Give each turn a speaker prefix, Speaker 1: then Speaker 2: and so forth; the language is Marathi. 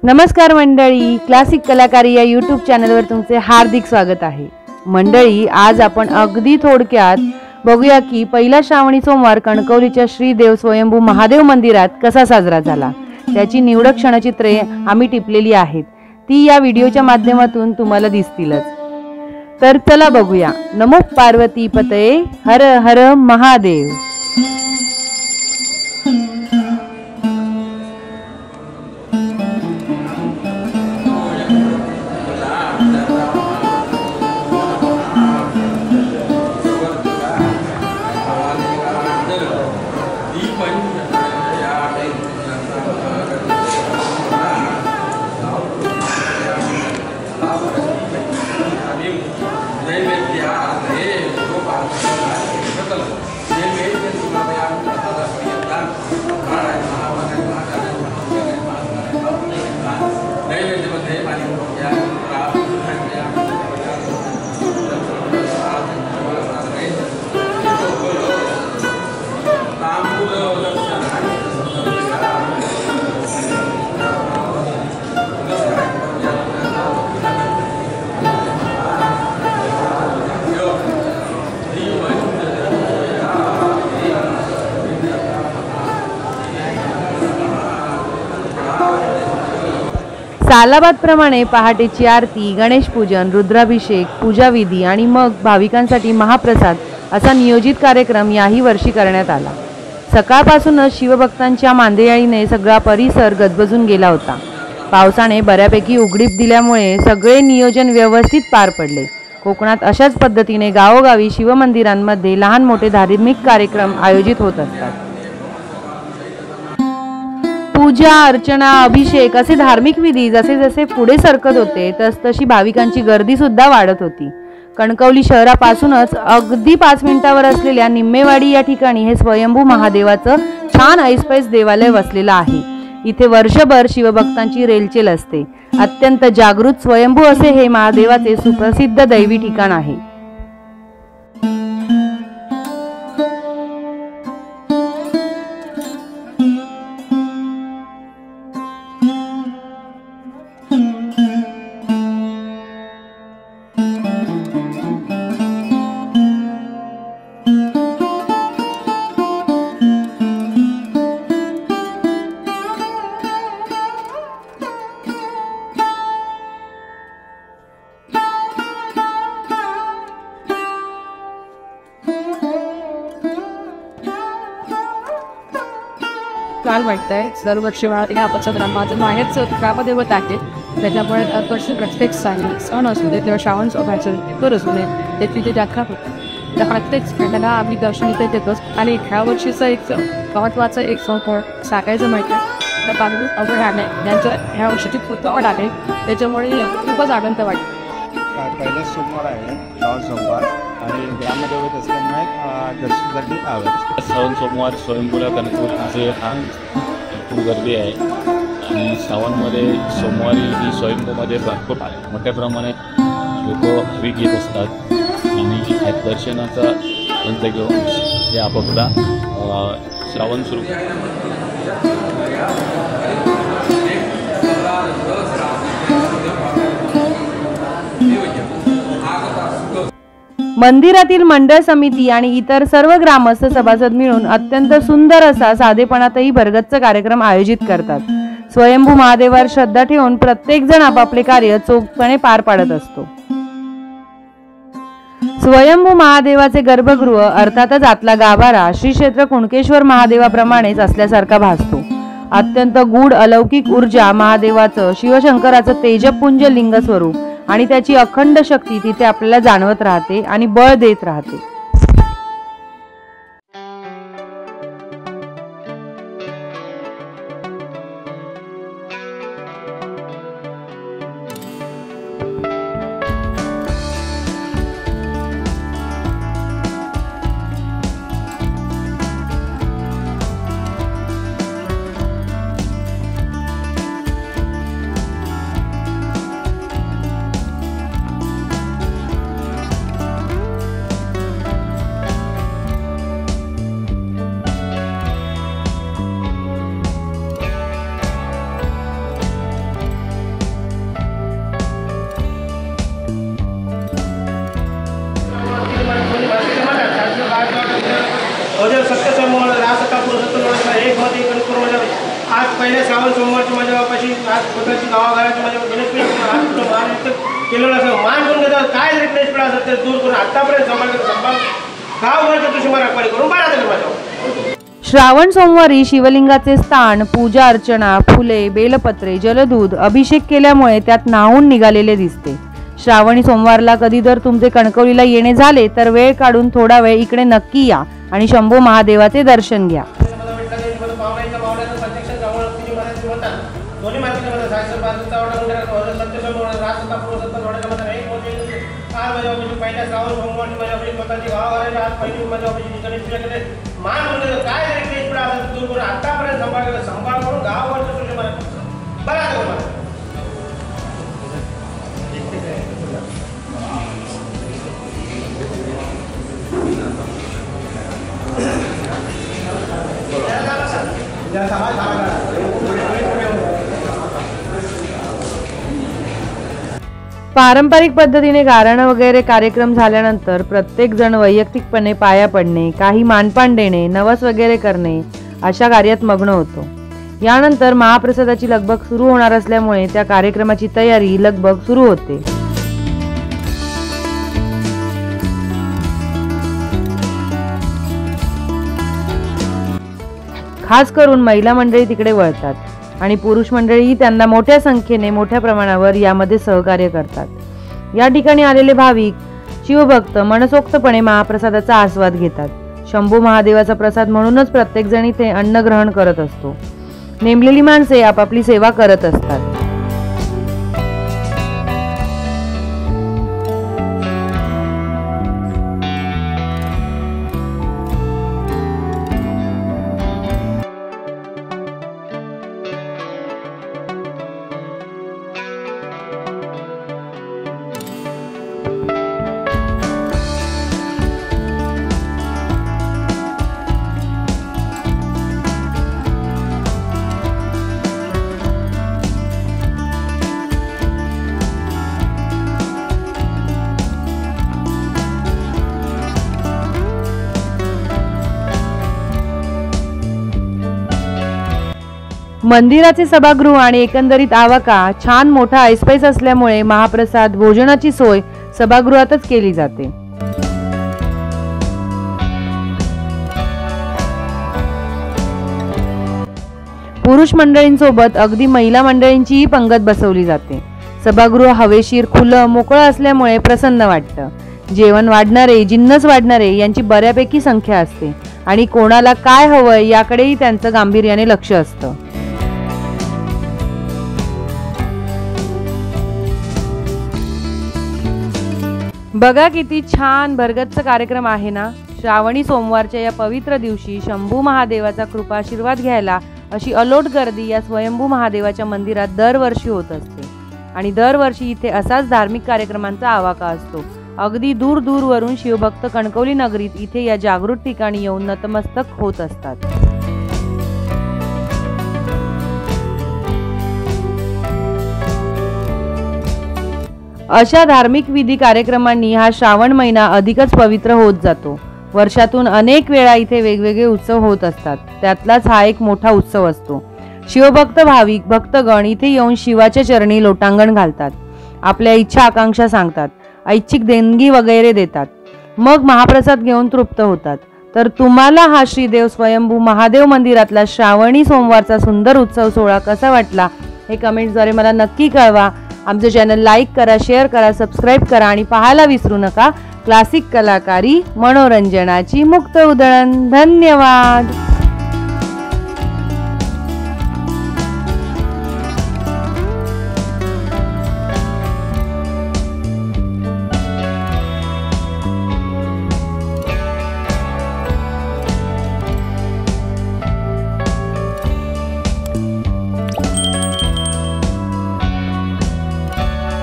Speaker 1: नमस्कार मंडळी, क्लासिक कलाकारी या यूट्यूब चॅनलवर तुमचे हार्दिक स्वागत आहे। मंडळी, आज आपण अगदी थोडक्यात बघूया की पहिला श्रावणी सोमवार कणकवलीच्या श्री देव स्वयंभू महादेव मंदिरात कसा साजरा झाला। त्याची निवडक क्षणचित्रे आम्ही टिपलेली आहेत, ती या व्हिडिओच्या माध्यमातून तुम्हाला दिसतीलच। तर चला बघूया। नमो पार्वती पतये, हर हर महादेव। सालाबाद प्रमाणे पहाटेची आरती, गणेश पूजन, रुद्राभिषेक, पूजा विधी आणि मग भाविकांसाठी महाप्रसाद असा नियोजित कार्यक्रम याही वर्षी करण्यात आला। सकाळपासूनच शिवभक्तांच्या मांदियाळीने सगळा परिसर गजबजून गेला होता। पावसाने बऱ्यापैकी उघडीप दिल्यामुळे सगळे नियोजन व्यवस्थित पार पडले। कोकणात अशाच पद्धतीने गावोगावी शिवमंदिरांमध्ये लहान मोठे धार्मिक कार्यक्रम आयोजित होत असतात। पूजा, अर्चना, अभिषेक असे धार्मिक विधी जसे जसे पुढे सरकत होते तसतशी भाविकांची गर्दी सुद्धा वाढत होती। कणकवली शहरापासूनच अगदी 5 मिनिटांवर असलेल्या निम्मेवाडी या ठिकाणी हे स्वयंभू महादेवाचं छान ऐसपैस देवालय वसलेलं आहे। इथे वर्षभर शिवभक्तांची रेलचेल असते। अत्यंत जागृत स्वयंभू असे हे महादेवाचे सुप्रसिद्ध दैवी ठिकाण आहे।
Speaker 2: काल वाटतंय दरवर्षी या माझं माहेरच ग्रामदेवत आहे, त्याच्यामुळे दरवर्षी प्रत्येक सण असू दे तेव्हा श्रावण सोमवारचं कर असू दे त्याची ते यात्रा होते। त्या प्रत्येक सणाला आम्ही दर्शन इथे देतोच। आणि ह्या वर्षीचं एक महत्त्वाचं एक सण सांगायचं म्हटलं तर बांधून अवघड आले यांचं ह्या वर्षीची पुतवड आहे, त्याच्यामुळे खूपच आनंद वाटतो।
Speaker 3: पहिला सोमवार आहे श्रावण सोमवार आणि ग्रामदेवत असल्यामुळे दर्शनासाठी आवड।
Speaker 4: श्रावण सोमवार स्वयंभूला कणकवलीचे हा खूप गर्दी आहे आणि श्रावणमध्ये सोमवारी ही स्वयंभूमध्ये भरपूर मोठ्या प्रमाणात लोक भाविक येत असतात आणि दर्शनाचा आनंद घेऊन हे आपापला श्रावण सुरू।
Speaker 1: मंदिरातील मंडळ समिती आणि इतर सर्व ग्रामस्थ सभासद मिळून अत्यंत सुंदर असा साधेपणातही भरगच्च कार्यक्रम आयोजित करतात। स्वयंभू महादेवावर श्रद्धा ठेवून प्रत्येक जण आपापले कार्य चोखपणे पार पाडत असतो। स्वयंभू महादेवाचे गर्भगृह अर्थातच आतला गाभारा श्री क्षेत्र कुणकेश्वर महादेवाप्रमाणेच असल्यासारखा भासतो। अत्यंत गूढ अलौकिक ऊर्जा महादेवाचं शिवशंकराचं तेजपुंज लिंग स्वरूप आणि त्याची अखंड शक्ती तिथे आपल्याला जाणवत राहते आणि बळ देत राहते।
Speaker 5: भोजन सत्य समोर रासका पुरुषोत्तम एक मध्ये कणकूर माझ्या आज पहिल्या श्रावण सोमवारची माझ्या बापाशी आज स्वतःची गावाघराची माझ्या गणेशपीठ आज कुठं मान केलेलं असं मान करून घेतात काय जरी क्लेश पडा असेल ते दूर करून आतापर्यंत सांभाळ गावभरचं तुझी मला पाणी करून बाळा देतो माझ्यावर.
Speaker 1: श्रावण सोमवारी शिवलिंगाचे स्थान, पूजा अर्चना, फुले, बेलपत्रे, जलदूध, अभिषेक केल्यामुळे त्यात न्हावून निघालेले दिसते. श्रावणी सोमवारला कधी जर तुमचे कणकवलीला येणे झाले तर वेळ काढून थोडा वेळ इकडे नक्की या आणि शंभू महादेवाचे दर्शन घ्या. पारंपरिक पद्धतीने गारणं वगैरे कार्यक्रम झाल्यानंतर प्रत्येक जण वैयक्तिकपणे पाया पडणे, काही मानपान देणे, नवस वगैरे करणे अशा कार्यात मग्न होतो. यानंतर महाप्रसादाची लगबग सुरू होणार असल्यामुळे त्या कार्यक्रमाची तयारी लगबग सुरू होते. खास करून महिला मंडळी तिकडे वळतात आणि पुरुष मंडळी त्यांना मोठ्या संख्येने मोठ्या प्रमाणावर यामध्ये सहकार्य करतात. या ठिकाणी आलेले भाविक शिवभक्त मनसोक्तपणे महाप्रसादाचा आस्वाद घेतात. शंभू महादेवाचा प्रसाद म्हणूनच प्रत्येक जण इथे अन्न ग्रहण करत असतो. नेमलेली माणसे आपापली सेवा करत असतात. मंदिराचे सभागृह आणि एकंदरीत आवाका छान मोठा ऐसपैस असल्यामुळे महाप्रसाद भोजनाची सोय सभागृहातच केली जाते. पुरुष मंडळींसोबत अगदी महिला मंडळींचीही पंगत बसवली जाते. सभागृह हवेशीर, खुलं, मोकळं असल्यामुळे प्रसन्न वाटतं. जेवण वाढणारे, जिन्नस वाढणारे यांची बऱ्यापैकी संख्या असते आणि कोणाला काय हवंय याकडेही त्यांचं गांभीर्याने लक्ष असतं. बघा किती छान भरगच्च कार्यक्रम आहे ना. श्रावणी सोमवारच्या या पवित्र दिवशी शंभू महादेवाचा कृपाशीर्वाद घ्यायला अशी अलोट गर्दी या स्वयंभू महादेवाच्या मंदिरात दरवर्षी होत असते आणि दरवर्षी इथे असाच धार्मिक कार्यक्रमांचा आवाका असतो. अगदी दूर दूरवरून शिवभक्त कणकवली नगरीत इथे या जागृत ठिकाणी येऊन नतमस्तक होत असतात. अशा धार्मिक विधी कार्यक्रमांनी हा श्रावण महिना अधिकच पवित्र होत जातो. वर्षातून अनेक वेळा इथे वेगवेगळे उत्सव होत असतात. त्यातलाच हा एक मोठा उत्सव असतो. शिवभक्त भाविक भक्तगण इथे येऊन शिवाच्या चरणी लोटांगण घालतात. आपल्या इच्छा आकांक्षा सांगतात, ऐच्छिक देणगी वगैरे देतात. मग महाप्रसाद घेऊन तृप्त होतात. तर तुम्हाला हा श्रीदेव स्वयंभू महादेव मंदिरातला श्रावणी सोमवारचा सुंदर उत्सव सोहळा कसा वाटला हे कमेंट्सद्वारे मला नक्की कळवा. आमचं चॅनल लाईक करा, शेअर करा, सबस्क्राईब करा आणि पाहायला विसरू नका क्लासिक कलाकारी मनोरंजनाची मुक्त उधळण. धन्यवाद.